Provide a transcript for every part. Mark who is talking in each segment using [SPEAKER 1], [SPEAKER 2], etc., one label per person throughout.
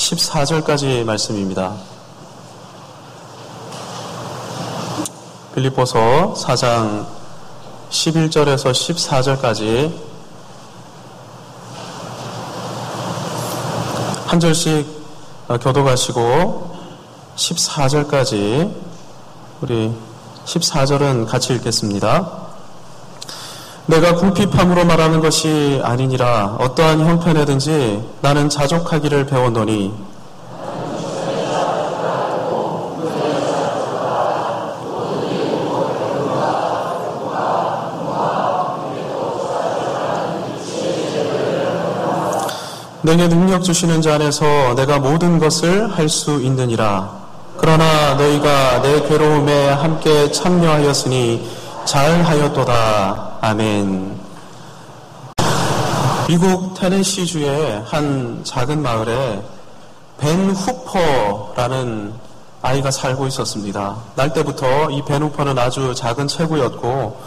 [SPEAKER 1] 14절까지 말씀입니다. 빌립보서 4장 11절에서 14절까지 한 절씩 교독하시고 14절까지 우리 14절은 같이 읽겠습니다. 내가 궁핍함으로 말하는 것이 아니니라. 어떠한 형편에든지 나는 자족하기를 배웠노니 내게 능력 주시는 자 안에서 내가 모든 것을 할 수 있느니라. 그러나 너희가 내 괴로움에 함께 참여하였으니 잘하였도다. 아멘. 미국 테네시주의 한 작은 마을에 벤 후퍼라는 아이가 살고 있었습니다. 날 때부터 이 벤 후퍼는 아주 작은 체구였고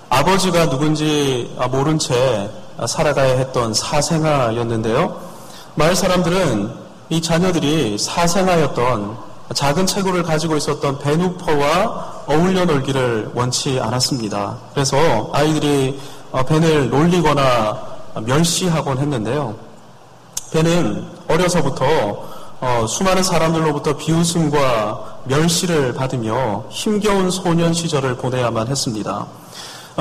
[SPEAKER 1] 아버지가 누군지 모른 채 살아가야 했던 사생아였는데요. 마을 사람들은 이 자녀들이 사생아였던 작은 체구를 가지고 있었던 벤 후퍼와 어울려 놀기를 원치 않았습니다. 그래서 아이들이 벤을 놀리거나 멸시하곤 했는데요. 벤은 어려서부터 수많은 사람들로부터 비웃음과 멸시를 받으며 힘겨운 소년 시절을 보내야만 했습니다.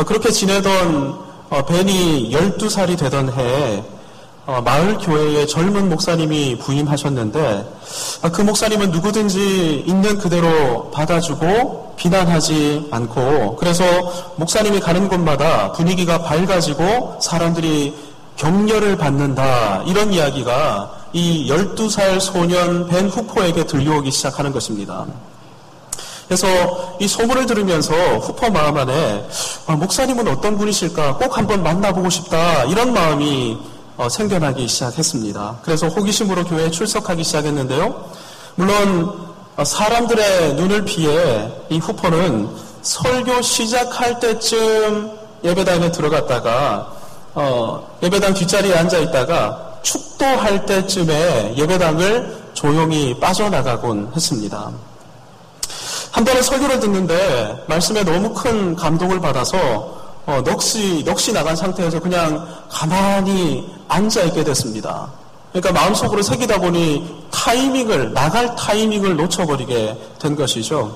[SPEAKER 1] 그렇게 지내던 벤이 12살이 되던 해에 마을 교회의 젊은 목사님이 부임하셨는데 그 목사님은 누구든지 있는 그대로 받아주고 비난하지 않고 그래서 목사님이 가는 곳마다 분위기가 밝아지고 사람들이 격려를 받는다 이런 이야기가 이 12살 소년 벤 후퍼에게 들려오기 시작하는 것입니다. 그래서 이 소문을 들으면서 후퍼 마음 안에 목사님은 어떤 분이실까 꼭 한번 만나보고 싶다 이런 마음이 생겨나기 시작했습니다. 그래서 호기심으로 교회에 출석하기 시작했는데요. 물론 사람들의 눈을 피해 이 후퍼는 설교 시작할 때쯤 예배당에 들어갔다가 예배당 뒷자리에 앉아있다가 축도할 때쯤에 예배당을 조용히 빠져나가곤 했습니다. 한 번은 설교를 듣는데 말씀에 너무 큰 감동을 받아서 넋이 나간 상태에서 그냥 가만히 앉아있게 됐습니다. 그러니까 마음속으로 새기다 보니 나갈 타이밍을 놓쳐버리게 된 것이죠.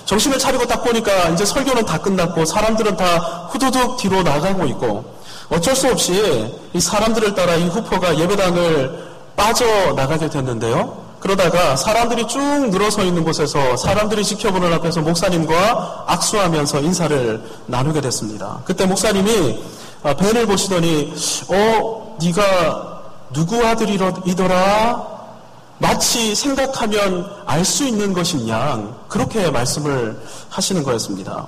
[SPEAKER 1] 정신을 차리고 딱 보니까 이제 설교는 다 끝났고 사람들은 다 후두둑 뒤로 나가고 있고 어쩔 수 없이 이 사람들을 따라 이 후퍼가 예배당을 빠져나가게 됐는데요. 그러다가 사람들이 쭉 늘어서 있는 곳에서 사람들이 지켜보는 앞에서 목사님과 악수하면서 인사를 나누게 됐습니다. 그때 목사님이 벤을 보시더니 네가 누구 아들이더라? 마치 생각하면 알 수 있는 것인 양 그렇게 말씀을 하시는 거였습니다.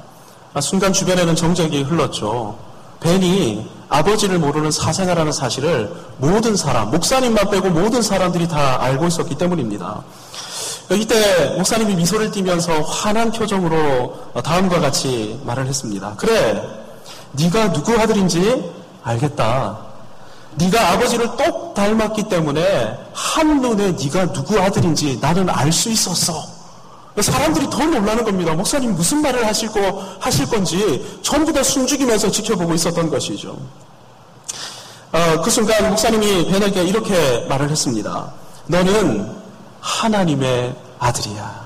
[SPEAKER 1] 순간 주변에는 정적이 흘렀죠. 벤이 아버지를 모르는 사생아라는 사실을 모든 사람, 목사님만 빼고 모든 사람들이 다 알고 있었기 때문입니다. 이때 목사님이 미소를 띠면서 환한 표정으로 다음과 같이 말을 했습니다. 그래, 네가 누구 아들인지 알겠다. 네가 아버지를 똑 닮았기 때문에 한눈에 네가 누구 아들인지 나는 알 수 있었어. 사람들이 더 놀라는 겁니다. 목사님이 무슨 말을 하실 건지 전부 다 숨죽이면서 지켜보고 있었던 것이죠. 그 순간 목사님이 벤에게 이렇게 말을 했습니다. 너는 하나님의 아들이야.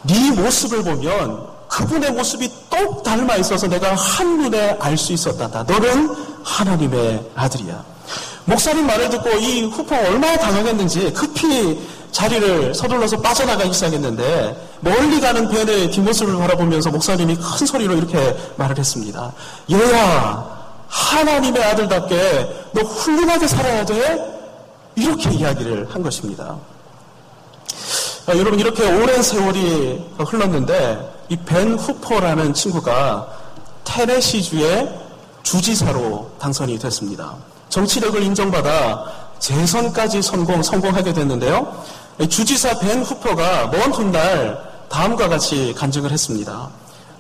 [SPEAKER 1] 네 모습을 보면 그분의 모습이 똑 닮아 있어서 내가 한눈에 알 수 있었단다. 너는 하나님의 아들이야. 목사님 말을 듣고 이 후퍼가 얼마나 당황했는지 급히 자리를 서둘러서 빠져나가기 시작했는데 멀리 가는 벤의 뒷모습을 바라보면서 목사님이 큰 소리로 이렇게 말을 했습니다. 얘야, 하나님의 아들답게 너 훌륭하게 살아야 돼? 이렇게 이야기를 한 것입니다. 여러분, 이렇게 오랜 세월이 흘렀는데 이 벤 후퍼라는 친구가 테네시주의 주지사로 당선이 됐습니다. 정치력을 인정받아 재선까지 성공하게 됐는데요. 주지사 벤 후퍼가 먼 훗날 다음과 같이 간증을 했습니다.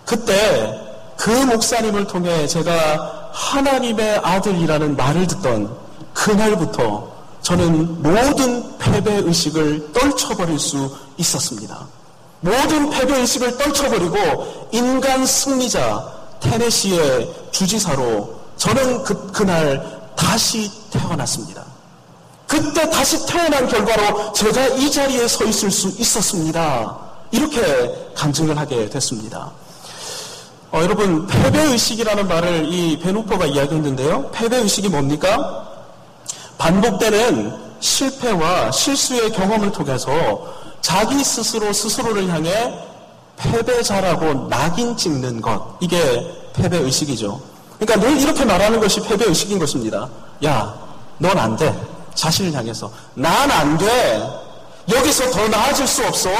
[SPEAKER 1] 그때 그 목사님을 통해 제가 하나님의 아들이라는 말을 듣던 그날부터 저는 모든 패배의식을 떨쳐버릴 수 있었습니다. 모든 패배의식을 떨쳐버리고 인간 승리자 테네시의 주지사로 저는 그날 다시 태어났습니다. 그때 다시 태어난 결과로 제가 이 자리에 서 있을 수 있었습니다. 이렇게 간증을 하게 됐습니다. 여러분, 패배의식이라는 말을 이 벤후퍼가 이야기했는데요. 패배의식이 뭡니까? 반복되는 실패와 실수의 경험을 통해서 자기 스스로를 향해 패배자라고 낙인 찍는 것, 이게 패배의식이죠. 그러니까 늘 이렇게 말하는 것이 패배의식인 것입니다. 야, 넌 안 돼. 자신을 향해서. 난 안 돼. 여기서 더 나아질 수 없어.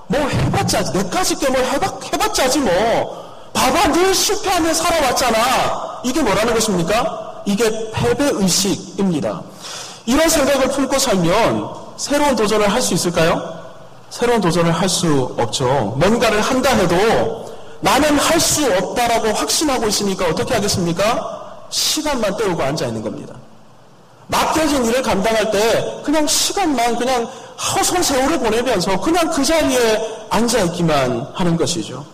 [SPEAKER 1] 뭐 해봤자, 내까지 게 뭐 해봤자지 뭐. 봐봐, 늘 실패하며 살아왔잖아. 이게 뭐라는 것입니까? 이게 패배의식입니다. 이런 생각을 품고 살면 새로운 도전을 할 수 있을까요? 새로운 도전을 할 수 없죠. 뭔가를 한다 해도 나는 할 수 없다라고 확신하고 있으니까 어떻게 하겠습니까? 시간만 때우고 앉아 있는 겁니다. 맡겨진 일을 감당할 때 그냥 시간만 그냥 허송 세월을 보내면서 그냥 그 자리에 앉아있기만 하는 것이죠.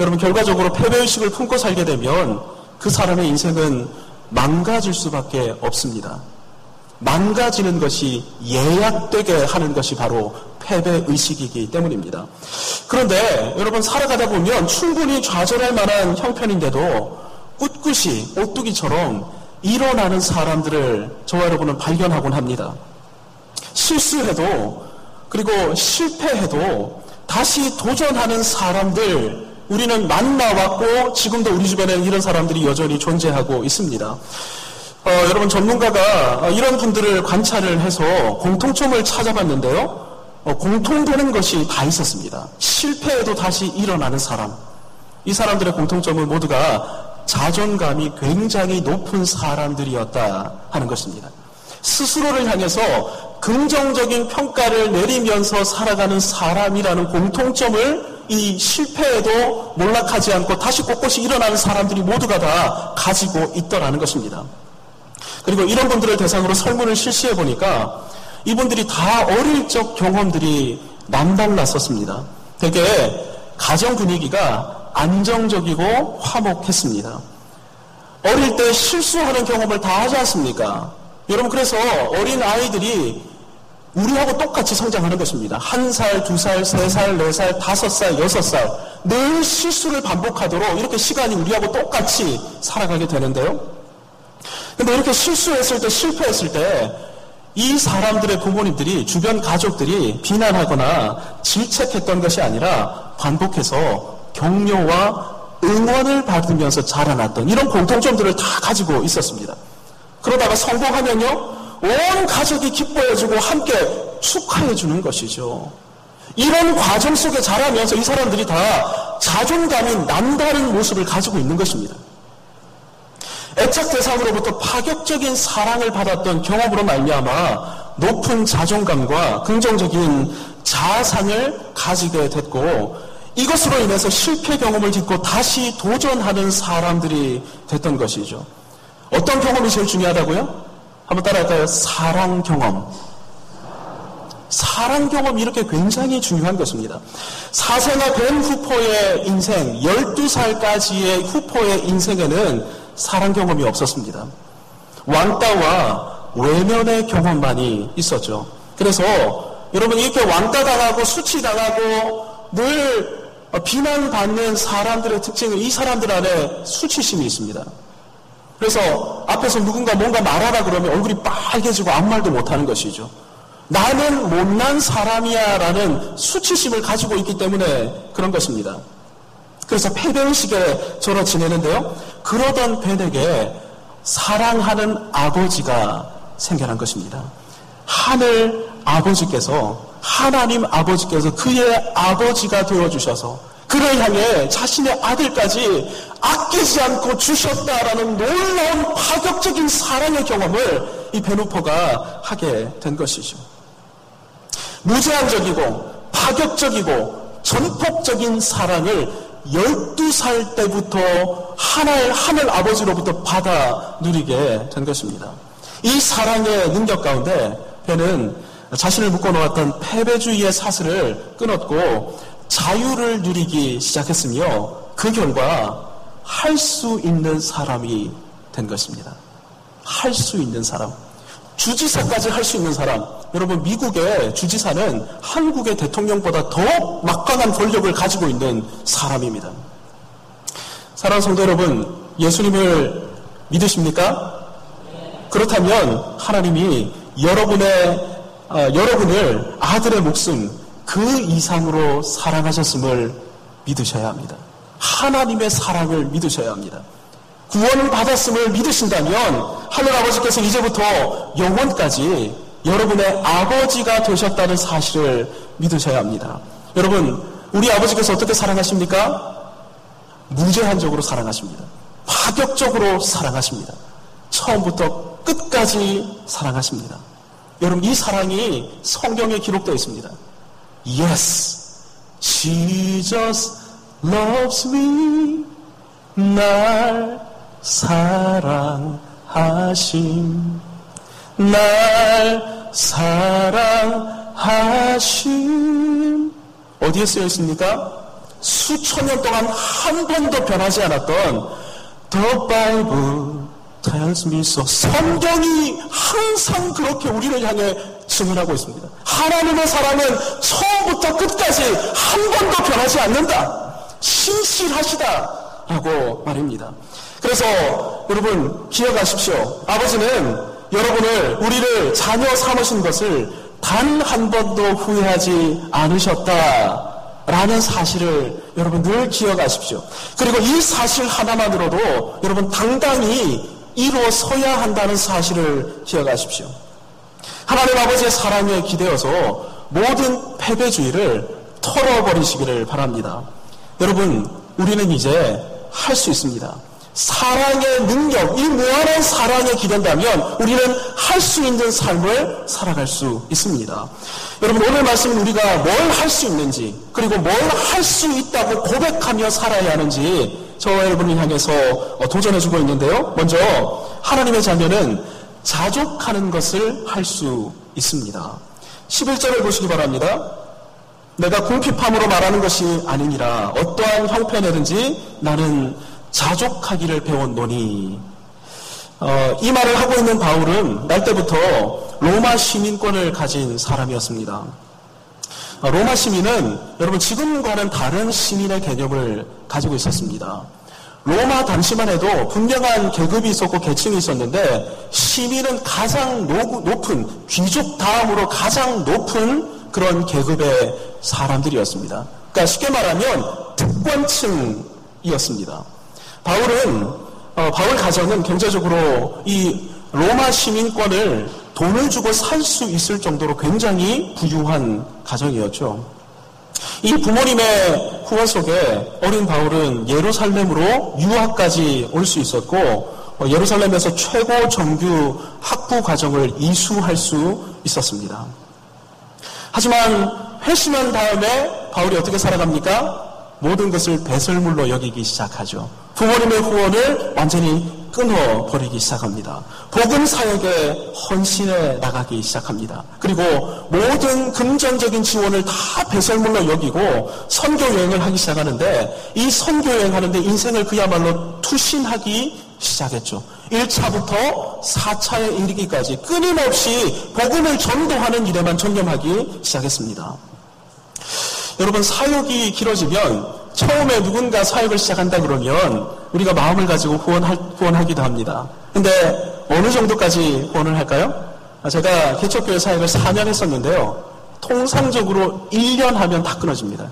[SPEAKER 1] 여러분, 결과적으로 패배의식을 품고 살게 되면 그 사람의 인생은 망가질 수밖에 없습니다. 망가지는 것이 예약되게 하는 것이 바로 패배의식이기 때문입니다. 그런데 여러분, 살아가다 보면 충분히 좌절할 만한 형편인데도 꿋꿋이 오뚜기처럼 일어나는 사람들을 저와 여러분은 발견하곤 합니다. 실수해도 그리고 실패해도 다시 도전하는 사람들 우리는 만나왔고 지금도 우리 주변에는 이런 사람들이 여전히 존재하고 있습니다. 여러분, 전문가가 이런 분들을 관찰을 해서 공통점을 찾아봤는데요. 공통되는 것이 다 있었습니다. 실패해도 다시 일어나는 사람. 이 사람들의 공통점은 모두가 자존감이 굉장히 높은 사람들이었다 하는 것입니다. 스스로를 향해서 긍정적인 평가를 내리면서 살아가는 사람이라는 공통점을 이 실패에도 몰락하지 않고 다시 꼿꼿이 일어나는 사람들이 모두가 다 가지고 있더라는 것입니다. 그리고 이런 분들을 대상으로 설문을 실시해 보니까 이분들이 다 어릴 적 경험들이 남달랐었습니다. 되게 가정 분위기가 안정적이고 화목했습니다. 어릴 때 실수하는 경험을 다 하지 않습니까? 여러분, 그래서 어린 아이들이 우리하고 똑같이 성장하는 것입니다. 1살, 2살, 3살, 4살, 5살, 6살 늘 실수를 반복하도록 이렇게 시간이 우리하고 똑같이 살아가게 되는데요. 근데 이렇게 실수했을 때, 실패했을 때 이 사람들의 부모님들이, 주변 가족들이 비난하거나 질책했던 것이 아니라 반복해서 격려와 응원을 받으면서 자라났던 이런 공통점들을 다 가지고 있었습니다. 그러다가 성공하면요, 온 가족이 기뻐해주고 함께 축하해주는 것이죠. 이런 과정 속에 자라면서 이 사람들이 다 자존감이 남다른 모습을 가지고 있는 것입니다. 애착 대상으로부터 파격적인 사랑을 받았던 경험으로 말미암아 높은 자존감과 긍정적인 자아상을 가지게 됐고, 이것으로 인해서 실패 경험을 딛고 다시 도전하는 사람들이 됐던 것이죠. 어떤 경험이 제일 중요하다고요? 한번 따라할까요? 사랑 경험. 사랑 경험이 이렇게 굉장히 중요한 것입니다. 사생아 벤 후퍼의 인생, 12살까지의 후퍼의 인생에는 사랑 경험이 없었습니다. 왕따와 외면의 경험만이 있었죠. 그래서 여러분, 이렇게 왕따당하고 수치당하고 늘 비난받는 사람들의 특징은 이 사람들 안에 수치심이 있습니다. 그래서 앞에서 누군가 뭔가 말하라 그러면 얼굴이 빨개지고 아무 말도 못하는 것이죠. 나는 못난 사람이야 라는 수치심을 가지고 있기 때문에 그런 것입니다. 그래서 패배의식에 절어 지내는데요. 그러던 벤에게 사랑하는 아버지가 생겨난 것입니다. 하늘 아버지께서, 하나님 아버지께서 그의 아버지가 되어주셔서 그를 향해 자신의 아들까지 아끼지 않고 주셨다라는 놀라운 파격적인 사랑의 경험을 이 벤 후퍼가 하게 된 것이죠. 무제한적이고 파격적이고 전폭적인 사랑을 12살 때부터 하늘 아버지로부터 받아 누리게 된 것입니다. 이 사랑의 능력 가운데 벤은 자신을 묶어놓았던 패배주의의 사슬을 끊었고 자유를 누리기 시작했으며 그 결과 할 수 있는 사람이 된 것입니다. 할 수 있는 사람. 주지사까지 할 수 있는 사람. 여러분, 미국의 주지사는 한국의 대통령보다 더 막강한 권력을 가지고 있는 사람입니다. 사랑하는 성도 여러분, 예수님을 믿으십니까? 그렇다면 하나님이 여러분을 아들의 목숨 그 이상으로 사랑하셨음을 믿으셔야 합니다. 하나님의 사랑을 믿으셔야 합니다. 구원을 받았음을 믿으신다면 하늘아버지께서 이제부터 영원까지 여러분의 아버지가 되셨다는 사실을 믿으셔야 합니다. 여러분, 우리 아버지께서 어떻게 사랑하십니까? 무제한적으로 사랑하십니다. 파격적으로 사랑하십니다. 처음부터 끝까지 사랑하십니다. 여러분, 이 사랑이 성경에 기록되어 있습니다. Yes, Jesus loves me. 날 사랑하심. 날 사랑하심. 어디에 쓰여 있습니까? 수천 년 동안 한 번도 변하지 않았던 The Bible tells me so. 성경이 항상 그렇게 우리를 향해 증언하고 있습니다. 하나님의 사랑은 처음부터 끝까지 한 번도 변하지 않는다. 신실하시다라고 말입니다. 그래서 여러분 기억하십시오. 아버지는 우리를 자녀 삼으신 것을 단 한 번도 후회하지 않으셨다라는 사실을 여러분 늘 기억하십시오. 그리고 이 사실 하나만으로도 여러분 당당히 이루어서야 한다는 사실을 기억하십시오. 하나님 아버지의 사랑에 기대어서 모든 패배주의를 털어버리시기를 바랍니다. 여러분, 우리는 이제 할 수 있습니다. 사랑의 능력, 이 무한한 사랑에 기댄다면 우리는 할 수 있는 삶을 살아갈 수 있습니다. 여러분, 오늘 말씀은 우리가 뭘 할 수 있는지, 그리고 뭘 할 수 있다고 고백하며 살아야 하는지 저와 여러분을 향해서 도전해주고 있는데요. 먼저 하나님의 자녀는 자족하는 것을 할 수 있습니다. 11절을 보시기 바랍니다. 내가 궁핍함으로 말하는 것이 아니니라. 어떠한 형편이든지 나는 자족하기를 배웠노니. 이 말을 하고 있는 바울은 날 때부터 로마 시민권을 가진 사람이었습니다. 로마 시민은 여러분 지금과는 다른 시민의 개념을 가지고 있었습니다. 로마 당시만 해도 분명한 계급이 있었고 계층이 있었는데 시민은 가장 높은 귀족 다음으로 가장 높은 그런 계급의 사람들이었습니다. 그러니까 쉽게 말하면 특권층이었습니다. 바울 가정은 경제적으로 이 로마 시민권을 돈을 주고 살 수 있을 정도로 굉장히 부유한 가정이었죠. 이 부모님의 후원 속에 어린 바울은 예루살렘으로 유학까지 올 수 있었고 예루살렘에서 최고 정규 학부 과정을 이수할 수 있었습니다. 하지만 회심한 다음에 바울이 어떻게 살아갑니까? 모든 것을 배설물로 여기기 시작하죠. 부모님의 후원을 완전히 끊어버리기 시작합니다. 복음 사역에 헌신해 나가기 시작합니다. 그리고 모든 금전적인 지원을 다 배설물로 여기고 선교 여행을 하기 시작하는데 이 선교 여행하는데 인생을 그야말로 투신하기 시작했죠. 1차부터 4차에 이르기까지 끊임없이 복음을 전도하는 일에만 전념하기 시작했습니다. 여러분, 사역이 길어지면 처음에 누군가 사역을 시작한다 그러면 우리가 마음을 가지고 후원하기도 합니다. 근데 어느 정도까지 후원을 할까요? 제가 개척교회 사역을 4년 했었는데요. 통상적으로 1년 하면 다 끊어집니다.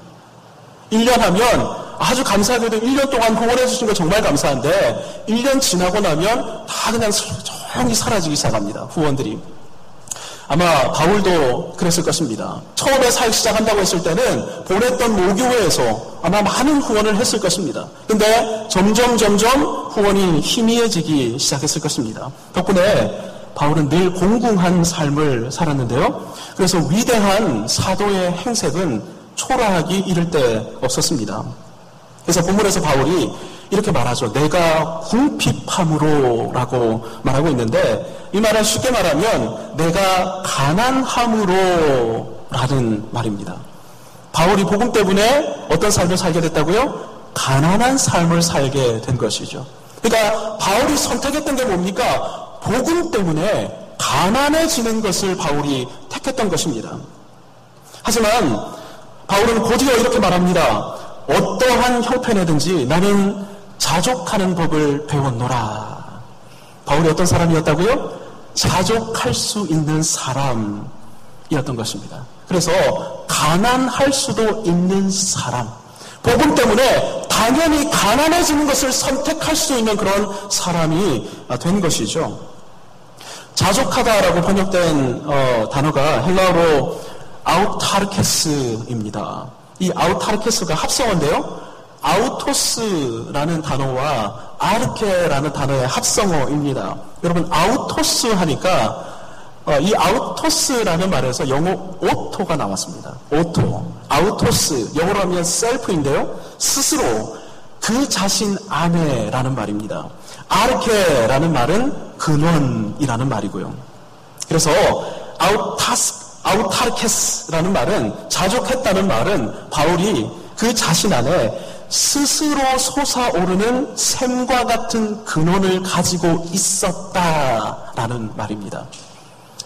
[SPEAKER 1] 1년 하면 아주 감사하게도 1년 동안 후원해 주신 거 정말 감사한데 1년 지나고 나면 다 그냥 조용히 사라지기 시작합니다. 후원들이. 아마 바울도 그랬을 것입니다. 처음에 사역 시작한다고 했을 때는 보냈던 모교회에서 아마 많은 후원을 했을 것입니다. 근데 점점 후원이 희미해지기 시작했을 것입니다. 덕분에 바울은 늘 공공한 삶을 살았는데요. 그래서 위대한 사도의 행색은 초라하기 이를 데 없었습니다. 그래서 본문에서 바울이 이렇게 말하죠. 내가 궁핍함으로 라고 말하고 있는데 이 말은 쉽게 말하면 내가 가난함으로 라는 말입니다. 바울이 복음 때문에 어떤 삶을 살게 됐다고요? 가난한 삶을 살게 된 것이죠. 그러니까 바울이 선택했던 게 뭡니까? 복음 때문에 가난해지는 것을 바울이 택했던 것입니다. 하지만 바울은 곧이어 이렇게 말합니다. 어떠한 형편이든지 나는 자족하는 법을 배웠노라. 바울이 어떤 사람이었다고요? 자족할 수 있는 사람이었던 것입니다. 그래서 가난할 수도 있는 사람, 복음 때문에 당연히 가난해지는 것을 선택할 수 있는 그런 사람이 된 것이죠. 자족하다라고 번역된 단어가 헬라어로 아우타르케스입니다. 이 아우타르케스가 합성어인데요. 아우토스라는 단어와 아르케라는 단어의 합성어입니다. 여러분 아우토스 하니까 이 아우토스라는 말에서 영어 오토가 나왔습니다. 오토, 아우토스, 영어로 하면 셀프인데요. 스스로, 그 자신 안에라는 말입니다. 아르케라는 말은 근원이라는 말이고요. 그래서 아우타르케스라는 말은, 자족했다는 말은 바울이 그 자신 안에 스스로 솟아오르는 샘과 같은 근원을 가지고 있었다라는 말입니다.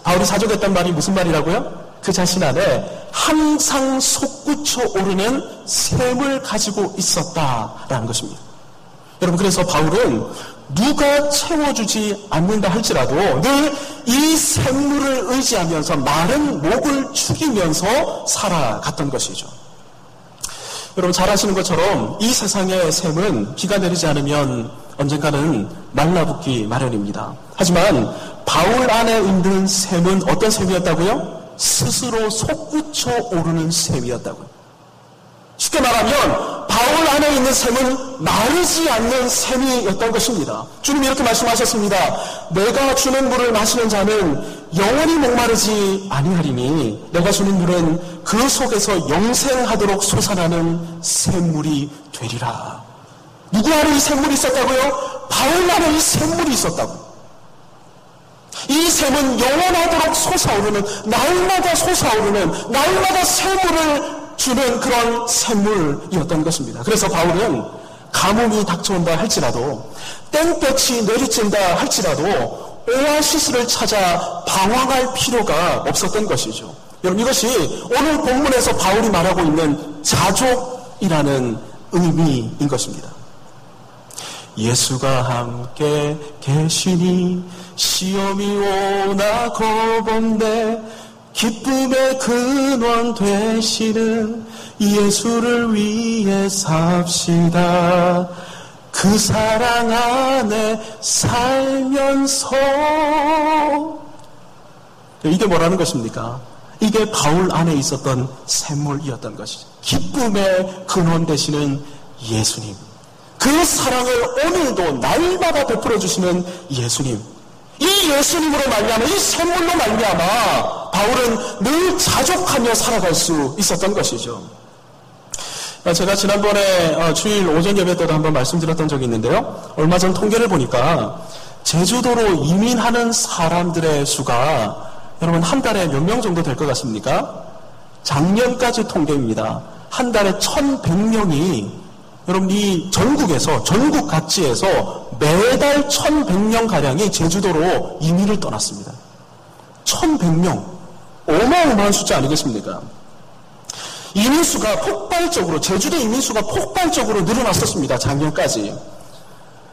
[SPEAKER 1] 바울이 자족했단 말이 무슨 말이라고요? 그 자신 안에 항상 솟구쳐 오르는 샘을 가지고 있었다라는 것입니다. 여러분, 그래서 바울은 누가 채워주지 않는다 할지라도 늘 이 샘물을 의지하면서 마른 목을 축이면서 살아갔던 것이죠. 여러분 잘 아시는 것처럼 이 세상의 샘은 비가 내리지 않으면 언젠가는 말라붙기 마련입니다. 하지만 바울 안에 있는 샘은 어떤 샘이었다고요? 스스로 솟구쳐 오르는 샘이었다고요. 쉽게 말하면 바울 안에 있는 샘은 마르지 않는 샘이었던 것입니다. 주님이 이렇게 말씀하셨습니다. 내가 주는 물을 마시는 자는 영원히 목마르지 아니하리니 내가 주는 물은 그 속에서 영생하도록 솟아나는 샘물이 되리라. 누구 안에 이 샘물이 있었다고요? 바울 안에 이 샘물이 있었다고요. 이 샘은 영원하도록 솟아오르는, 날마다 솟아오르는, 날마다 샘물을 주는 그런 샘물이었던 것입니다. 그래서 바울은 가뭄이 닥쳐온다 할지라도, 땡볕이 내리친다 할지라도 오아시스를 찾아 방황할 필요가 없었던 것이죠. 여러분, 이것이 오늘 본문에서 바울이 말하고 있는 자족이라는 의미인 것입니다. 예수가 함께 계시니 시험이 오나 겁없네. 기쁨의 근원 되시는 예수를 위해 삽시다. 그 사랑 안에 살면서. 이게 뭐라는 것입니까? 이게 바울 안에 있었던 샘물이었던 것이죠. 기쁨의 근원 되시는 예수님, 그 사랑을 오늘도 날마다 베풀어 주시는 예수님, 이 예수님으로 말미암아, 이 샘물로 말미암아 바울은 늘 자족하며 살아갈 수 있었던 것이죠. 제가 지난번에 주일 오전 예배 때도 한번 말씀드렸던 적이 있는데요. 얼마 전 통계를 보니까 제주도로 이민하는 사람들의 수가 여러분 한 달에 몇 명 정도 될 것 같습니까? 작년까지 통계입니다. 한 달에 1,100명이 여러분 이 전국에서, 전국 각지에서 매달 1,100명가량이 제주도로 이민을 떠났습니다. 1,100명. 어마어마한 숫자 아니겠습니까? 이민수가 폭발적으로, 제주도 이민수가 폭발적으로 늘어났었습니다. 작년까지.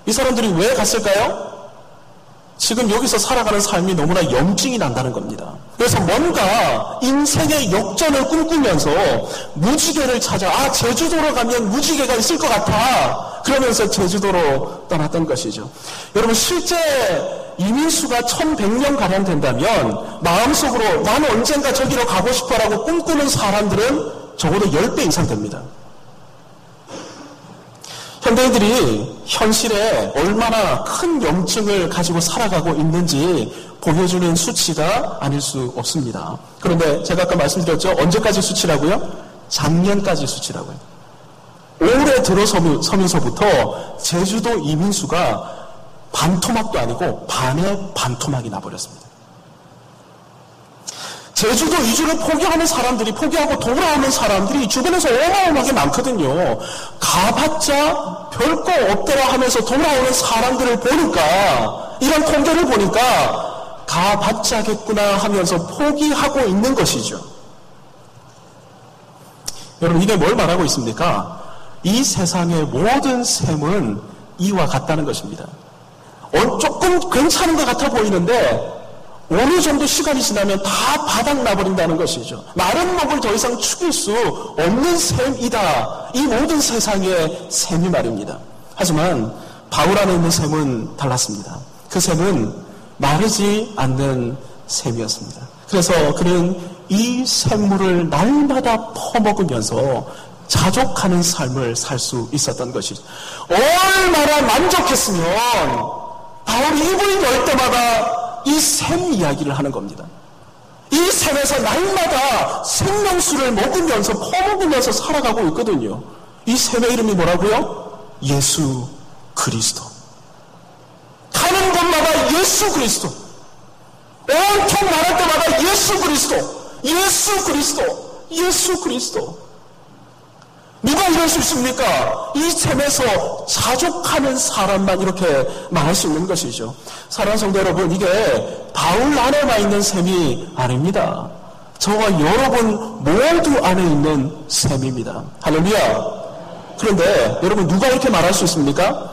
[SPEAKER 1] 이 사람들이 왜 갔을까요? 지금 여기서 살아가는 삶이 너무나 염증이 난다는 겁니다. 그래서 뭔가 인생의 역전을 꿈꾸면서 무지개를 찾아, 제주도로 가면 무지개가 있을 것 같아. 그러면서 제주도로 떠났던 것이죠. 여러분, 실제 이민수가 1,100명가량 된다면 마음속으로 나는 언젠가 저기로 가고 싶어라고 꿈꾸는 사람들은 적어도 10배 이상 됩니다. 현대인들이 현실에 얼마나 큰 염증을 가지고 살아가고 있는지 보여주는 수치가 아닐 수 없습니다. 그런데 제가 아까 말씀드렸죠. 언제까지 수치라고요? 작년까지 수치라고요. 올해 들어서면서부터 제주도 이민수가 반토막도 아니고 반의 반토막이 나버렸습니다. 제주도 이주를 포기하는 사람들이, 포기하고 돌아오는 사람들이 주변에서 어마어마하게 많거든요. 가봤자 별거 없더라 하면서 돌아오는 사람들을 보니까, 이런 통계를 보니까 가봤자겠구나 하면서 포기하고 있는 것이죠. 여러분, 이게 뭘 말하고 있습니까? 이 세상의 모든 셈은 이와 같다는 것입니다. 조금 괜찮은 것 같아 보이는데 어느 정도 시간이 지나면 다 바닥나버린다는 것이죠. 마른 목을 더 이상 축일 수 없는 셈이다. 이 모든 세상의 셈이 말입니다. 하지만 바울 안에 있는 셈은 달랐습니다. 그 셈은 마르지 않는 셈이었습니다. 그래서 그는 이 샘물을 날마다 퍼먹으면서 자족하는 삶을 살 수 있었던 것이죠. 얼마나 만족했으면 바울이 입을 열 때마다 이 샘 이야기를 하는 겁니다. 이 샘에서 날마다 생명수를 먹으면서 퍼먹으면서 살아가고 있거든요. 이 샘의 이름이 뭐라고요? 예수 그리스도. 가는 곳마다 예수 그리스도. 온통 말할 때마다 예수 그리스도. 예수 그리스도. 예수 그리스도. 누가 이럴 수 있습니까? 이 셈에서 자족하는 사람만 이렇게 말할 수 있는 것이죠. 사랑하는 성도 여러분, 이게 바울 안에만 있는 셈이 아닙니다. 저와 여러분 모두 안에 있는 셈입니다. 할렐루야. 그런데 여러분, 누가 이렇게 말할 수 있습니까?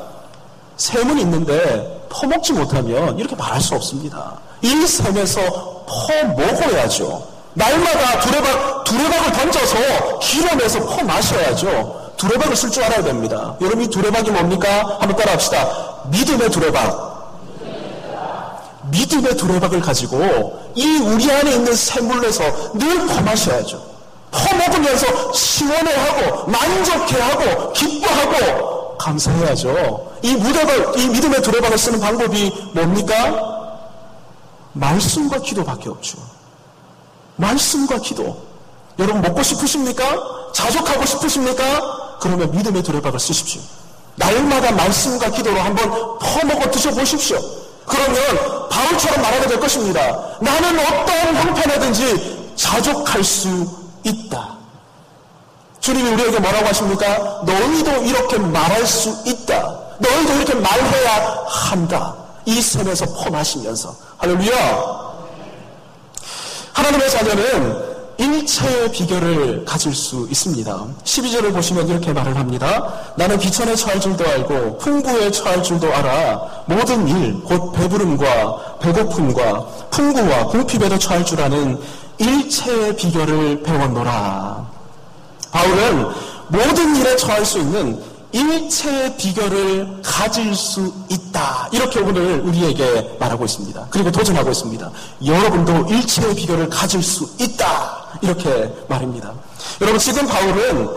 [SPEAKER 1] 셈은 있는데 퍼먹지 못하면 이렇게 말할 수 없습니다. 이 셈에서 퍼먹어야죠. 날마다 두레박을 던져서 기름에서 퍼 마셔야죠. 두레박을 쓸 줄 알아야 됩니다. 여러분, 이 두레박이 뭡니까? 한번 따라합시다. 믿음의 두레박. 믿음의 두레박을 가지고 이 우리 안에 있는 샘물에서 늘 퍼 마셔야죠. 퍼 먹으면서 시원해하고 만족해하고 기뻐하고 감사해야죠. 이 믿음의 두레박을 쓰는 방법이 뭡니까? 말씀과 기도밖에 없죠. 말씀과 기도. 여러분, 먹고 싶으십니까? 자족하고 싶으십니까? 그러면 믿음의 두레박을 쓰십시오. 날마다 말씀과 기도로 한번 퍼먹어 드셔보십시오. 그러면 바울처럼 말하게 될 것입니다. 나는 어떤 형편이든지 자족할 수 있다. 주님이 우리에게 뭐라고 하십니까? 너희도 이렇게 말할 수 있다. 너희도 이렇게 말해야 한다. 이 셈에서 퍼마시면서. 할렐루야. 하나님의 자녀는 일체의 비결을 가질 수 있습니다. 12절을 보시면 이렇게 말을 합니다. 나는 비천에 처할 줄도 알고 풍부에 처할 줄도 알아. 모든 일, 곧 배부름과 배고픔과 풍부와 궁핍에도 처할 줄 아는 일체의 비결을 배웠노라. 바울은 모든 일에 처할 수 있는 일체의 비결을 가질 수 있다. 이렇게 오늘 우리에게 말하고 있습니다. 그리고 도전하고 있습니다. 여러분도 일체의 비결을 가질 수 있다. 이렇게 말입니다. 여러분, 지금 바울은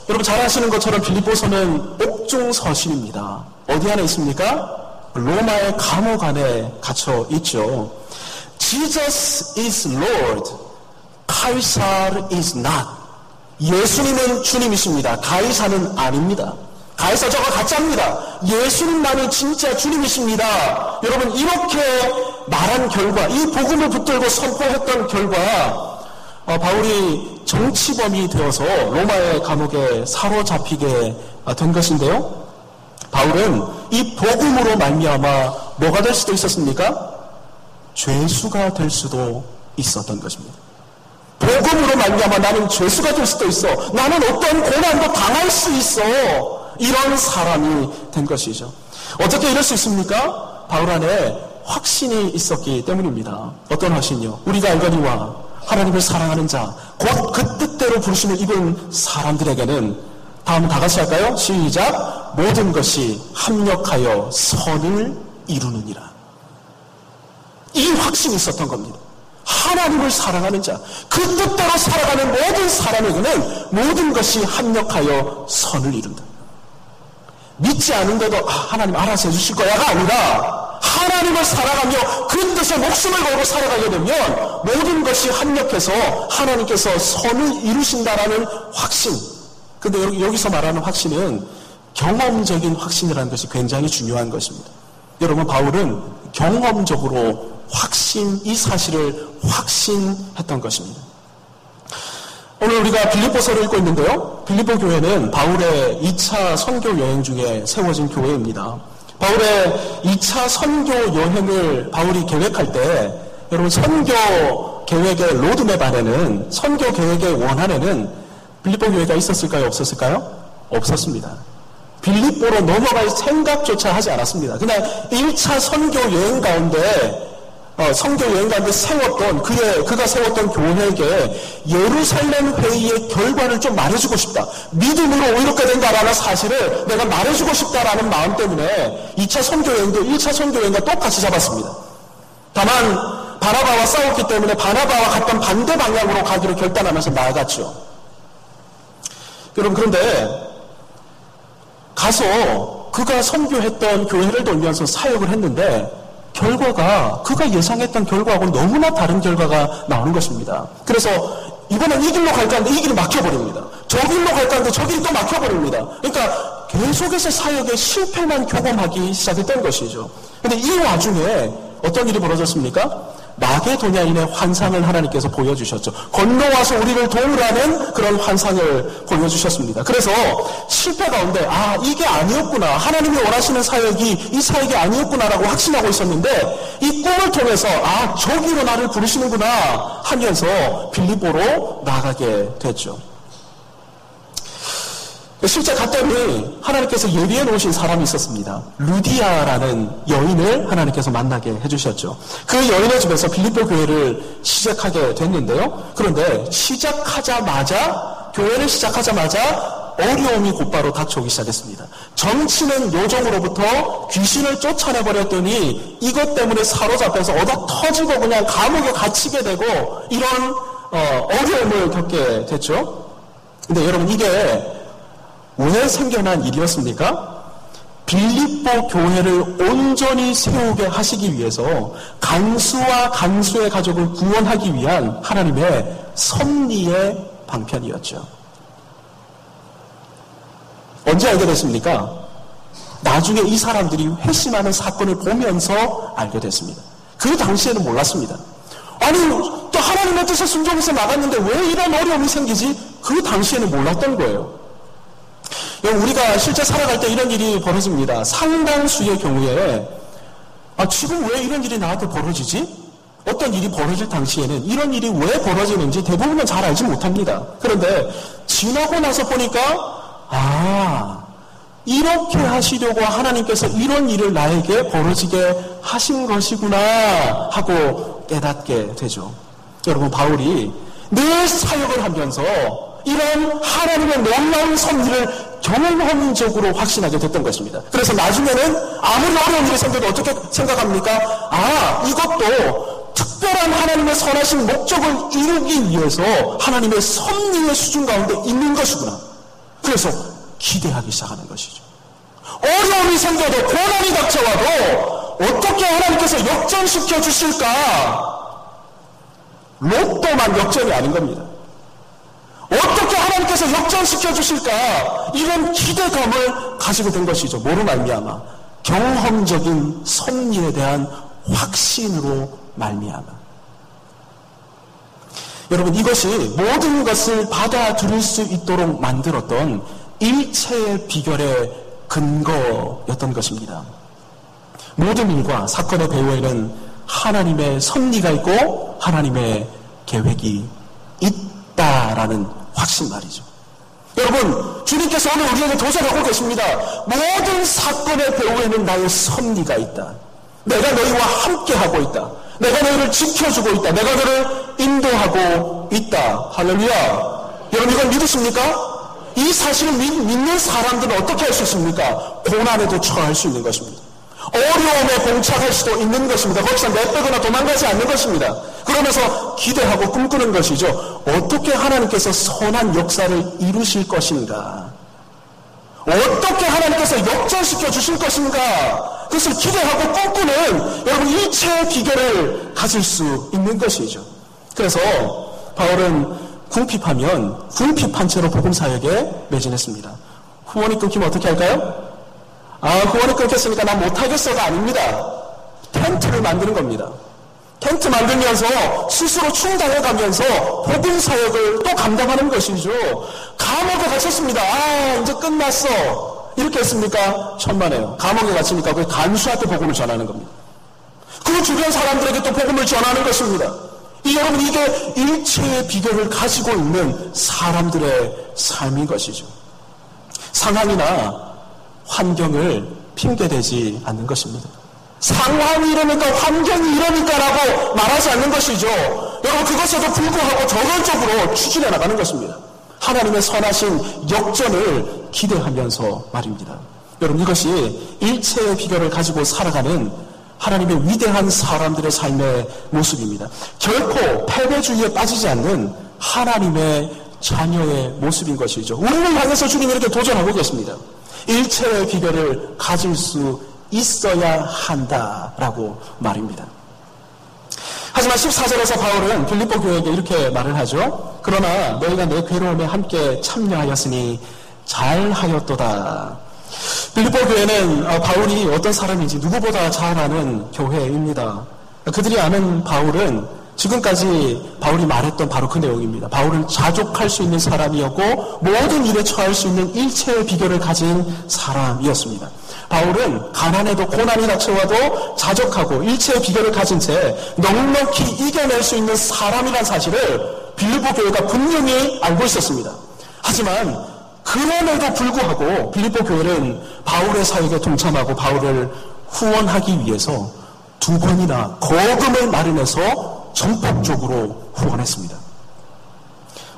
[SPEAKER 1] 여러분 잘 아시는 것처럼 빌립보서는 옥중서신입니다. 어디 안에 있습니까? 로마의 감옥 안에 갇혀 있죠. Jesus is Lord. 카이사르 is not. 예수님은 주님이십니다. 가이사는 아닙니다. 가이사 저가 가짜입니다. 예수님만이 진짜 주님이십니다. 여러분, 이렇게 말한 결과, 이 복음을 붙들고 선포했던 결과, 바울이 정치범이 되어서 로마의 감옥에 사로잡히게 된 것인데요. 바울은 이 복음으로 말미암아 뭐가 될 수도 있었습니까? 죄수가 될 수도 있었던 것입니다. 복음으로 말미암아 나는 죄수가 될 수도 있어. 나는 어떤 고난도 당할 수 있어. 이런 사람이 된 것이죠. 어떻게 이럴 수 있습니까? 바울 안에 확신이 있었기 때문입니다. 어떤 확신이요? 우리가 알거니와 하나님을 사랑하는 자, 곧 그 뜻대로 부르심을 입은 사람들에게는, 다음 다 같이 할까요? 시작. 모든 것이 합력하여 선을 이루느니라. 이 확신이 있었던 겁니다. 하나님을 사랑하는 자, 그 뜻대로 살아가는 모든 사람에게는 모든 것이 합력하여 선을 이룬다. 믿지 않은데도 하나님 알아서 해주실 거야가 아니라 하나님을 살아가며 그 뜻에 목숨을 걸고 살아가게 되면 모든 것이 합력해서 하나님께서 선을 이루신다라는 확신. 근데 여기서 말하는 확신은 경험적인 확신이라는 것이 굉장히 중요한 것입니다. 여러분, 바울은 경험적으로 이 사실을 확신했던 것입니다. 오늘 우리가 빌립보서를 읽고 있는데요. 빌립보 교회는 바울의 2차 선교 여행 중에 세워진 교회입니다. 바울의 2차 선교 여행을 바울이 계획할 때 여러분, 선교 계획의 로드맵 안에는, 선교 계획의 원안에는 빌립보 교회가 있었을까요? 없었을까요? 없었습니다. 빌립보로 넘어갈 생각조차 하지 않았습니다. 그냥 1차 선교 여행 가운데 세웠던, 그가 세웠던 교회에게 예루살렘 회의의 결과를 좀 말해주고 싶다. 믿음으로 이렇게 된다라는 사실을 내가 말해주고 싶다라는 마음 때문에 2차 선교 여행도 1차 선교 여행과 똑같이 잡았습니다. 다만, 바나바와 싸웠기 때문에 바나바와 갔던 반대 방향으로 가기로 결단하면서 나아갔죠. 여러분, 그런데 가서 그가 선교했던 교회를 돌면서 사역을 했는데 결과가 그가 예상했던 결과하고 너무나 다른 결과가 나오는 것입니다. 그래서 이번엔 이 길로 갈까 하는데 이 길이 막혀버립니다. 저 길로 갈까 하는데 저 길이 또 막혀버립니다. 그러니까 계속해서 사역에 실패만 경험하기 시작했던 것이죠. 그런데 이 와중에 어떤 일이 벌어졌습니까? 마게도냐인의 환상을 하나님께서 보여주셨죠. 건너와서 우리를 도우라는 그런 환상을 보여주셨습니다. 그래서 실패 가운데 이게 아니었구나, 하나님이 원하시는 사역이 이 사역이 아니었구나라고 확신하고 있었는데 이 꿈을 통해서 저기로 나를 부르시는구나 하면서 빌립보로 나가게 됐죠. 실제 갔더니 하나님께서 예비해 놓으신 사람이 있었습니다. 루디아라는 여인을 하나님께서 만나게 해주셨죠. 그 여인의 집에서 빌립보 교회를 시작하게 됐는데요. 그런데 교회를 시작하자마자 어려움이 곧바로 닥쳐오기 시작했습니다. 정치는 요정으로부터 귀신을 쫓아내버렸더니 이것 때문에 사로잡혀서 얻어 터지고 그냥 감옥에 갇히게 되고 이런 어려움을 겪게 됐죠. 근데 여러분, 이게 왜 생겨난 일이었습니까? 빌립보 교회를 온전히 세우게 하시기 위해서 간수와 간수의 가족을 구원하기 위한 하나님의 섭리의 방편이었죠. 언제 알게 됐습니까? 나중에 이 사람들이 회심하는 사건을 보면서 알게 됐습니다. 그 당시에는 몰랐습니다. 또 하나님의 뜻에 순종해서 나갔는데 왜 이런 어려움이 생기지? 그 당시에는 몰랐던 거예요. 우리가 실제 살아갈 때 이런 일이 벌어집니다. 상당수의 경우에 지금 왜 이런 일이 나한테 벌어지지? 어떤 일이 벌어질 당시에는 이런 일이 왜 벌어지는지 대부분은 잘 알지 못합니다. 그런데 지나고 나서 보니까 이렇게 하시려고 하나님께서 이런 일을 나에게 벌어지게 하신 것이구나 하고 깨닫게 되죠. 여러분, 바울이 늘 사역을 하면서 이런 하나님의 놀라운 섭리를 경험적으로 확신하게 됐던 것입니다. 그래서 나중에는 아무리 어려운 일이 생겨도 어떻게 생각합니까? 이것도 특별한 하나님의 선하신 목적을 이루기 위해서 하나님의 섭리의 수준 가운데 있는 것이구나. 그래서 기대하기 시작하는 것이죠. 어려움이 생겨도, 고난이 닥쳐와도 어떻게 하나님께서 역전시켜 주실까? 로또만 역전이 아닌 겁니다. 어떻게 하나님께서 역전시켜 주실까? 이런 기대감을 가지게 된 것이죠. 뭐로 말미암아? 경험적인 섭리에 대한 확신으로 말미암아. 여러분, 이것이 모든 것을 받아들일 수 있도록 만들었던 일체의 비결의 근거였던 것입니다. 모든 일과 사건의 배후에는 하나님의 섭리가 있고 하나님의 계획이 있다라는 확신 말이죠. 여러분, 주님께서 오늘 우리에게 도전하고 계십니다. 모든 사건의 배후에는 나의 섭리가 있다. 내가 너희와 함께하고 있다. 내가 너희를 지켜주고 있다. 내가 너를 인도하고 있다. 할렐루야. 여러분, 이걸 믿으십니까? 이 사실을 믿는 사람들은 어떻게 할 수 있습니까? 고난에도 처할 수 있는 것입니다. 어려움에 봉착할 수도 있는 것입니다. 거기서 내빼거나 도망가지 않는 것입니다. 그러면서 기대하고 꿈꾸는 것이죠. 어떻게 하나님께서 선한 역사를 이루실 것인가? 어떻게 하나님께서 역전시켜 주실 것인가? 그것을 기대하고 꿈꾸는 여러분 일체의 비결을 가질 수 있는 것이죠. 그래서 바울은 궁핍하면 궁핍한 채로 복음 사역에 매진했습니다. 후원이 끊기면 어떻게 할까요? 후원이 끊겼으니까 나 못하겠어가 아닙니다. 텐트를 만드는 겁니다. 텐트 만들면서 스스로 충당해가면서 복음 사역을 또 감당하는 것이죠. 감옥에 갇혔습니다. 이제 끝났어. 이렇게 했습니까? 천만에요. 감옥에 갇히니까 그 간수한테 복음을 전하는 겁니다. 그 주변 사람들에게 또 복음을 전하는 것입니다. 여러분, 이게 일체의 비결을 가지고 있는 사람들의 삶인 것이죠. 상황이나 환경을 핑계대지 않는 것입니다. 상황이 이러니까 환경이 이러니까라고 말하지 않는 것이죠. 여러분, 그것에도 불구하고 저돌적으로 추진해 나가는 것입니다. 하나님의 선하신 역전을 기대하면서 말입니다. 여러분, 이것이 일체의 비결을 가지고 살아가는 하나님의 위대한 사람들의 삶의 모습입니다. 결코 패배주의에 빠지지 않는 하나님의 자녀의 모습인 것이죠. 우리를 향해서 주님이 이렇게 도전하고 계십니다. 일체의 비결을 가질 수 있어야 한다라고 말입니다. 하지만 14절에서 바울은 빌립보 교회에게 이렇게 말을 하죠. 그러나 너희가 내 괴로움에 함께 참여하였으니 잘하였도다. 빌립보 교회는 바울이 어떤 사람인지 누구보다 잘 아는 교회입니다. 그들이 아는 바울은 지금까지 바울이 말했던 바로 그 내용입니다. 바울은 자족할 수 있는 사람이었고 모든 일에 처할 수 있는 일체의 비결을 가진 사람이었습니다. 바울은 가난에도 고난이 닥쳐와도 자족하고 일체의 비결을 가진 채 넉넉히 이겨낼 수 있는 사람이라는 사실을 빌립보 교회가 분명히 알고 있었습니다. 하지만 그럼에도 불구하고 빌립보 교회는 바울의 사역에 동참하고 바울을 후원하기 위해서 2번이나 거금을 마련해서 전폭적으로 후원했습니다.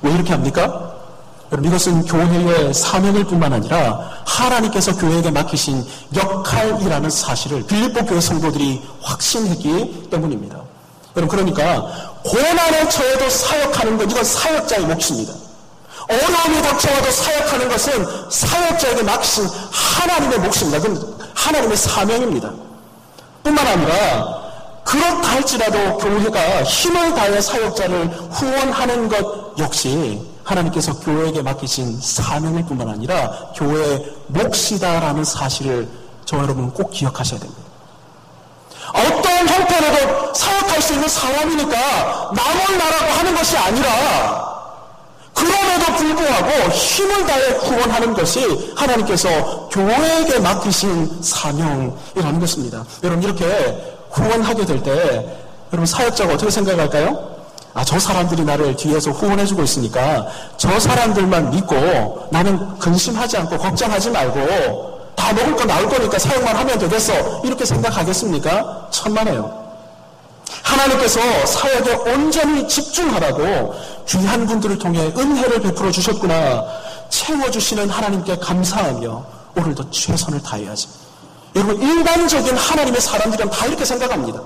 [SPEAKER 1] 왜 이렇게 합니까? 여러분, 이것은 교회의 사명일 뿐만 아니라 하나님께서 교회에게 맡기신 역할이라는 사실을 빌립보 교회 성도들이 확신했기 때문입니다. 여러분, 그러니까 고난에 처해도 사역하는 것, 이건 사역자의 몫입니다. 어려움이 닥쳐와도 사역하는 것은 사역자에게 맡기신 하나님의 몫입니다. 그건 하나님의 사명입니다. 뿐만 아니라 그렇다 할지라도 교회가 힘을 다해 사역자를 후원하는 것 역시 하나님께서 교회에게 맡기신 사명일 뿐만 아니라 교회의 몫이다라는 사실을 저와 여러분 꼭 기억하셔야 됩니다. 어떤 형태로도 사역할 수 있는 사람이니까 나 몰라라고 하는 것이 아니라 그럼에도 불구하고 힘을 다해 후원하는 것이 하나님께서 교회에게 맡기신 사명이라는 것입니다. 여러분, 이렇게 후원하게 될 때 여러분 사역자가 어떻게 생각할까요? 저 사람들이 나를 뒤에서 후원해주고 있으니까 저 사람들만 믿고 나는 근심하지 않고 걱정하지 말고 다 먹을 거 나올 거니까 사역만 하면 되겠어. 이렇게 생각하겠습니까? 천만에요. 하나님께서 사역에 온전히 집중하라고 귀한 분들을 통해 은혜를 베풀어 주셨구나. 채워주시는 하나님께 감사하며 오늘도 최선을 다해야지. 여러분, 일반적인 하나님의 사람들은 다 이렇게 생각합니다.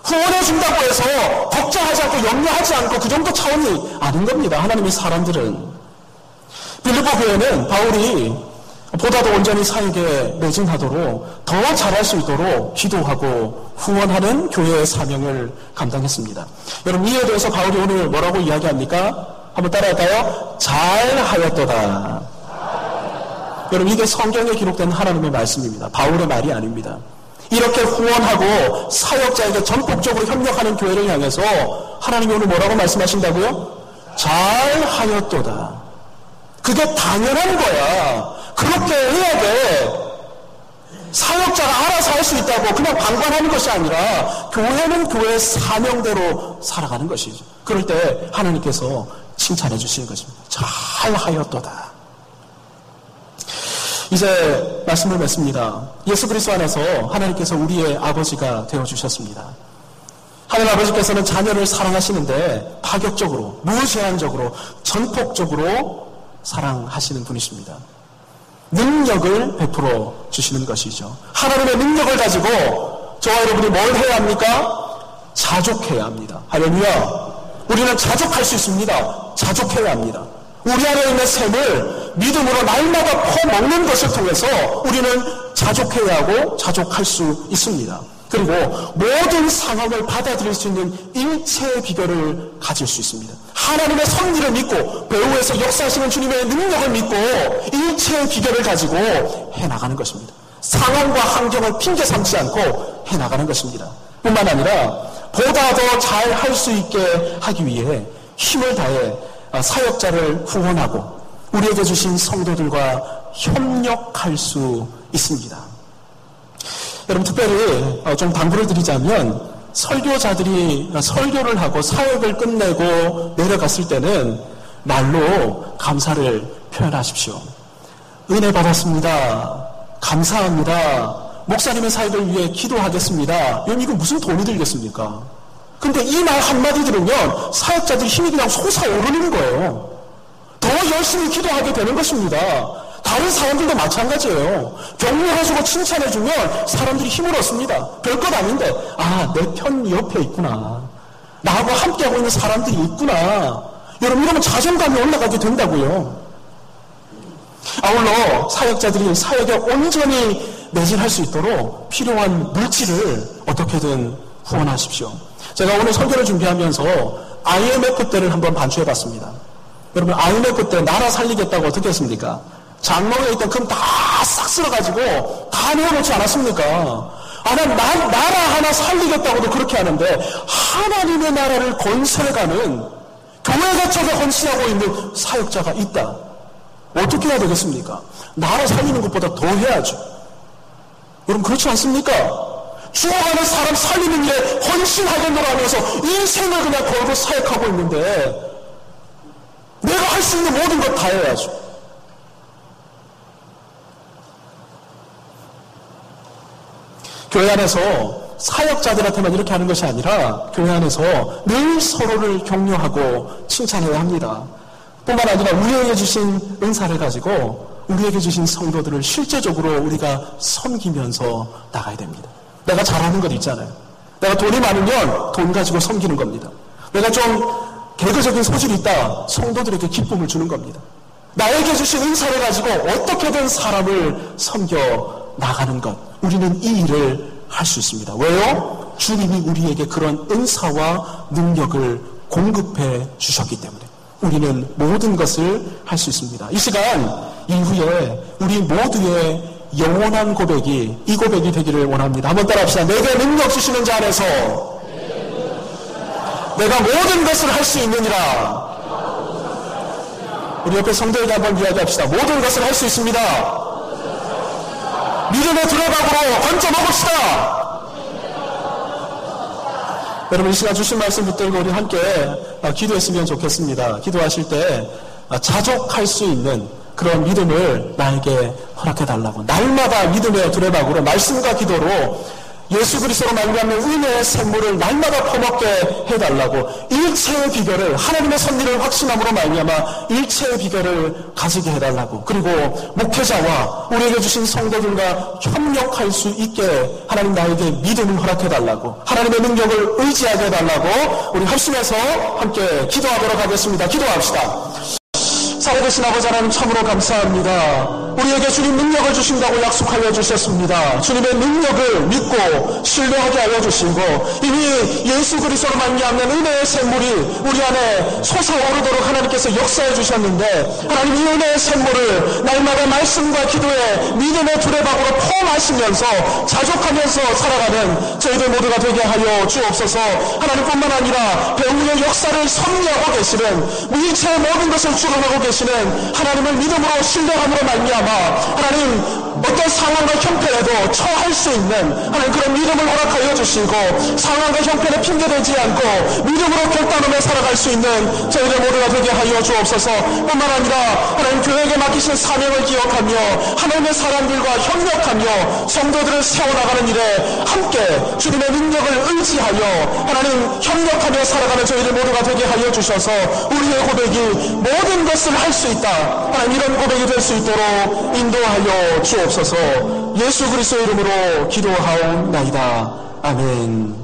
[SPEAKER 1] 후원해준다고 해서 걱정하지 않고 염려하지 않고 그 정도 차원이 아닌 겁니다. 하나님의 사람들은. 빌립보 교회는 바울이 보다도 온전히 사역에 매진하도록 더 잘할 수 있도록 기도하고 후원하는 교회의 사명을 감당했습니다. 여러분, 이에 대해서 바울이 오늘 뭐라고 이야기합니까? 한번 따라할까요? 잘하였도다. 여러분, 이게 성경에 기록된 하나님의 말씀입니다. 바울의 말이 아닙니다. 이렇게 후원하고 사역자에게 전폭적으로 협력하는 교회를 향해서 하나님이 오늘 뭐라고 말씀하신다고요? 잘하였도다. 그게 당연한 거야. 그렇게 해야 돼. 사역자가 알아서 할 수 있다고 그냥 방관하는 것이 아니라 교회는 교회의 사명대로 살아가는 것이죠. 그럴 때 하나님께서 칭찬해 주시는 것입니다. 잘하였도다. 이제 말씀을 맺습니다. 예수 그리스도 안에서 하나님께서 우리의 아버지가 되어주셨습니다. 하나님 아버지께서는 자녀를 사랑하시는데 파격적으로, 무제한적으로, 전폭적으로 사랑하시는 분이십니다. 능력을 베풀어 주시는 것이죠. 하나님의 능력을 가지고 저와 여러분이 뭘 해야 합니까? 자족해야 합니다. 할렐루야. 우리는 자족할 수 있습니다. 자족해야 합니다. 우리 안에 있는 샘을 믿음으로 날마다 퍼먹는 것을 통해서 우리는 자족해야 하고 자족할 수 있습니다.
[SPEAKER 2] 그리고 모든 상황을 받아들일 수 있는 일체의 비결을 가질 수 있습니다. 하나님의 섭리를 믿고 배후에서 역사하시는 주님의 능력을 믿고 일체의 비결을 가지고 해나가는 것입니다. 상황과 환경을 핑계 삼지 않고 해나가는 것입니다. 뿐만 아니라 보다 더 잘 할 수 있게 하기 위해 힘을 다해 사역자를 후원하고 우리에게 주신 성도들과 협력할 수 있습니다. 여러분, 특별히 좀 당부를 드리자면 설교자들이 설교를 하고 사역을 끝내고 내려갔을 때는 말로 감사를 표현하십시오. 은혜 받았습니다. 감사합니다. 목사님의 사역을 위해 기도하겠습니다. 여러분, 이거 무슨 돈이 들겠습니까? 근데 이 말 한마디 들으면 사역자들이 힘이 그냥 솟아오르는 거예요. 더 열심히 기도하게 되는 것입니다. 다른 사람들도 마찬가지예요. 격려해주고 칭찬해주면 사람들이 힘을 얻습니다. 별것 아닌데, 내 편 옆에 있구나. 나하고 함께하고 있는 사람들이 있구나. 여러분, 이러면 자존감이 올라가게 된다고요. 아울러 사역자들이 사역에 온전히 매진할 수 있도록 필요한 물질을 어떻게든 후원하십시오. 제가 오늘 설교를 준비하면서 IMF 때를 한번 반추해봤습니다. 여러분, IMF 때 나라 살리겠다고 어떻게 했습니까? 장롱에 있던 금 다 싹 쓸어가지고 다 내어놓지 않았습니까? 나라 하나 살리겠다고도 그렇게 하는데 하나님의 나라를 건설해가는 교회 거쳐서 헌신하고 있는 사역자가 있다. 어떻게 해야 되겠습니까? 나라 살리는 것보다 더 해야죠. 여러분, 그렇지 않습니까? 죽어가는 사람 살리는 일에 헌신하겠노라 하면서 인생을 그냥 걸고 사역하고 있는데 내가 할 수 있는 모든 것 다 해야죠. 교회 안에서 사역자들한테만 이렇게 하는 것이 아니라 교회 안에서 늘 서로를 격려하고 칭찬해야 합니다. 뿐만 아니라 우리에게 주신 은사를 가지고 우리에게 주신 성도들을 실제적으로 우리가 섬기면서 나가야 됩니다. 내가 잘하는 것 있잖아요. 내가 돈이 많으면 돈 가지고 섬기는 겁니다. 내가 좀 개그적인 소질이 있다. 성도들에게 기쁨을 주는 겁니다. 나에게 주신 은사를 가지고 어떻게든 사람을 섬겨 나가는 것. 우리는 이 일을 할 수 있습니다. 왜요? 주님이 우리에게 그런 은사와 능력을 공급해 주셨기 때문에 우리는 모든 것을 할 수 있습니다. 이 시간 이후에 우리 모두의 영원한 고백이 이 고백이 되기를 원합니다. 한번 따라합시다. 내게 능력 주시는 자 안에서 내가 모든 것을 할 수 있느니라. 우리 옆에 성도에게 한번 이야기합시다. 모든 것을 할 수 있습니다. 믿음의 두레박으로 던져 먹읍시다. 여러분, 이 시간 주신 말씀 붙들고 우리 함께 기도했으면 좋겠습니다. 기도하실 때 자족할 수 있는 그런 믿음을 나에게 허락해달라고, 날마다 믿음의 두레박으로 말씀과 기도로 예수 그리스도로 말미암는 은혜의 샘물을 날마다 퍼먹게 해달라고, 일체의 비결을, 하나님의 섭리를 확신함으로 말미암아 일체의 비결을 가지게 해달라고, 그리고 목회자와 우리에게 주신 성도들과 협력할 수 있게 하나님 나에게 믿음을 허락해달라고, 하나님의 능력을 의지하게 해달라고 우리 합심해서 함께 기도하도록 하겠습니다. 기도합시다. 살아계신 아버지 하나님, 참으로 감사합니다. 우리에게 주님 능력을 주신다고 약속하여 주셨습니다. 주님의 능력을 믿고 신뢰하게 하여 주시고, 이미 예수 그리스도로 말미암는 은혜의 샘물이 우리 안에 솟아오르도록 하나님께서 역사해 주셨는데, 하나님 이 은혜의 샘물을 날마다 말씀과 기도에 믿음의 두레박으로 포함하시면서 자족하면서 살아가는 저희들 모두가 되게 하여 주옵소서. 하나님뿐만 아니라 배후의 역사를 섭리하고 계시는, 일체의 모든 것을 주관하고 계시는 하나님을 믿음으로 신뢰함으로 말미암아 하나님 어떤 상황과 형편에도 처할 수 있는 하나님 그런 믿음을 허락하여 주시고, 상황과 형편에 핑계대지 않고 믿음으로 결단하며 살아갈 수 있는 저희들 모두가 되게 하여 주옵소서. 뿐만 아니라 하나님 교회에게 맡기신 사명을 기억하며 하나님의 사람들과 협력하며 성도들을 세워나가는 일에 함께 주님의 능력을 의지하여 하나님 협력하며 살아가는 저희들 모두가 되게 하여 주셔서 우리의 고백이 모든 것을 할 수 있다, 하나님 이런 고백이 될 수 있도록 인도하여 주옵소서. 예수 그리스도의 이름으로 기도하옵나이다. 아멘.